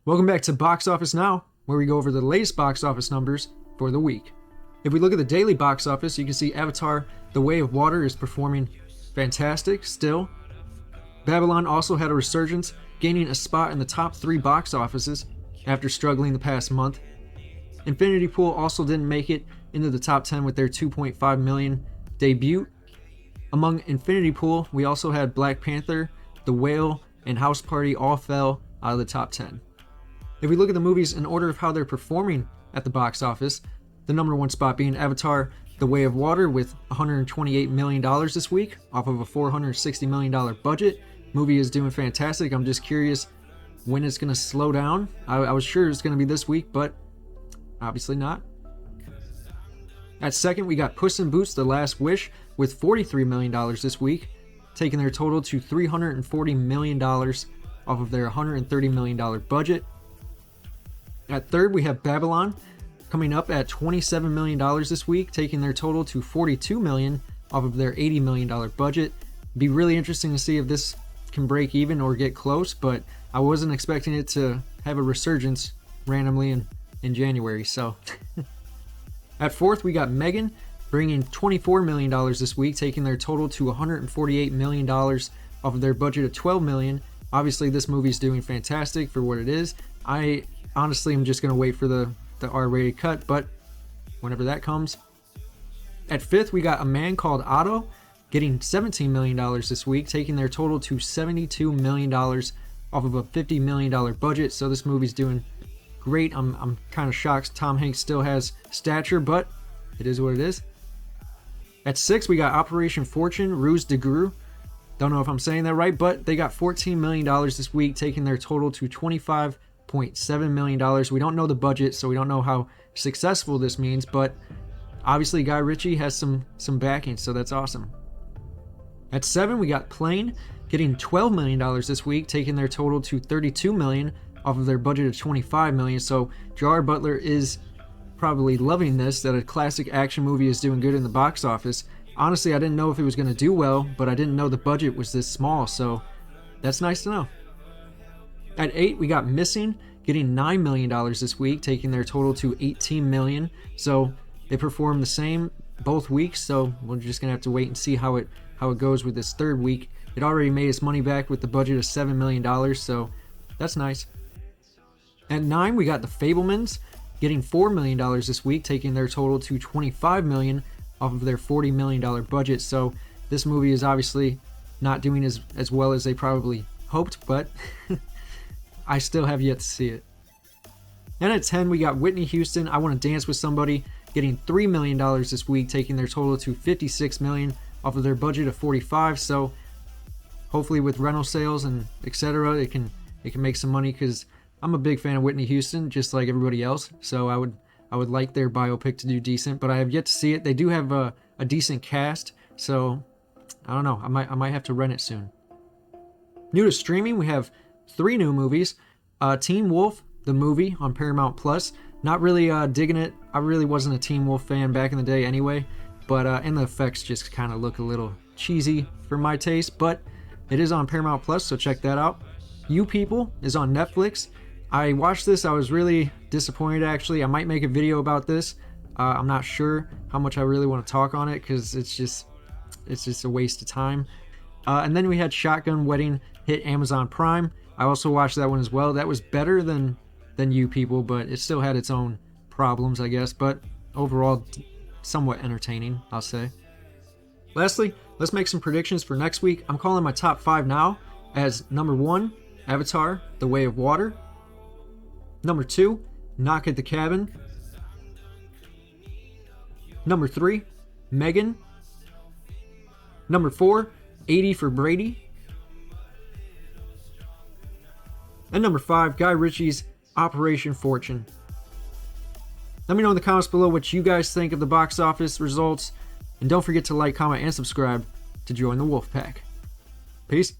Welcome back to Box Office Now, where we go over the latest box office numbers for the week. If we look at the daily box office, you can see Avatar: The Way of Water is performing fantastic still. Babylon also had a resurgence, gaining a spot in the top 3 box offices after struggling the past month. Infinity Pool also didn't make it into the top 10 with their 2.5 million debut. Among Infinity Pool, we also had Black Panther, The Whale, and House Party all fell out of the top 10. If we look at the movies in order of how they're performing at the box office, the number 1 spot being Avatar: The Way of Water with $128 million this week off of a $460 million budget. Movie is doing fantastic. I'm just curious when it's going to slow down. I was sure it's going to be this week, but obviously not. At second, we got Puss in Boots: The Last Wish with $43 million this week, taking their total to $340 million off of their $130 million budget. At third, we have Babylon coming up at $27 million this week, taking their total to $42 million off of their $80 million budget. Be really interesting to see if this can break even or get close, but I wasn't expecting it to have a resurgence randomly in January. So at fourth, we got Megan bringing $24 million this week, taking their total to $148 million off of their budget of $12 million. Obviously, this movie's doing fantastic for what it is. I honestly am just going to wait for the R-rated cut, but whenever that comes. At fifth, we got A Man Called Otto getting $17 million this week, taking their total to $72 million off of a $50 million budget. So this movie's doing great. I'm kind of shocked Tom Hanks still has stature, but it is what it is. At 6, we got Operation Fortune, Ruse de Gru. Don't know if I'm saying that right, but they got $14 million this week, taking their total to $25.7 million. We don't know the budget, so we don't know how successful this means, but obviously Guy Ritchie has some backing, so that's awesome. At 7, we got Plane getting $12 million this week, taking their total to $32 million off of their budget of $25 million. So Gerard Butler is probably loving this, that a classic action movie is doing good in the box office. Honestly, I didn't know if it was going to do well, but I didn't know the budget was this small, so that's nice to know. At 8, we got Missing getting $9 million this week, taking their total to $18 million. So they performed the same both weeks, so we're just going to have to wait and see how it goes with this third week. It already made its money back with the budget of $7 million, so that's nice. At 9, we got The Fabelmans getting $4 million this week, taking their total to $25 million off of their $40 million budget. So this movie is obviously not doing as well as they probably hoped, but I still have yet to see it. And at 10, we got Whitney Houston, I Want to Dance with Somebody, getting $3 million this week, taking their total to $56 million off of their budget of $45. So hopefully with rental sales and etc., it can make some money, because I'm a big fan of Whitney Houston, just like everybody else. So I would like their biopic to do decent, but I have yet to see it. They do have a decent cast, so I don't know. I might have to rent it soon. New to streaming, we have 3 new movies. Teen Wolf, the movie on Paramount Plus. Not really digging it. I really wasn't a Teen Wolf fan back in the day anyway, but and the effects just kind of look a little cheesy for my taste, but it is on Paramount Plus, so check that out. You People is on Netflix. I watched this. I was really disappointed, actually. I might make a video about this. I'm not sure how much I really want to talk on it, because it's just a waste of time. And then we had Shotgun Wedding hit Amazon Prime. I also watched that one as well. That was better than You People, but it still had its own problems, I guess. But overall, somewhat entertaining, I'll say. Lastly, let's make some predictions for next week. I'm calling my top 5 now as number 1, Avatar: The Way of Water. Number 2, Knock at the Cabin. Number 3, Megan. Number 4, 80 for Brady. And number 5, Guy Ritchie's Operation Fortune. Let me know in the comments below what you guys think of the box office results. And don't forget to like, comment, and subscribe to join the Wolf Pack. Peace.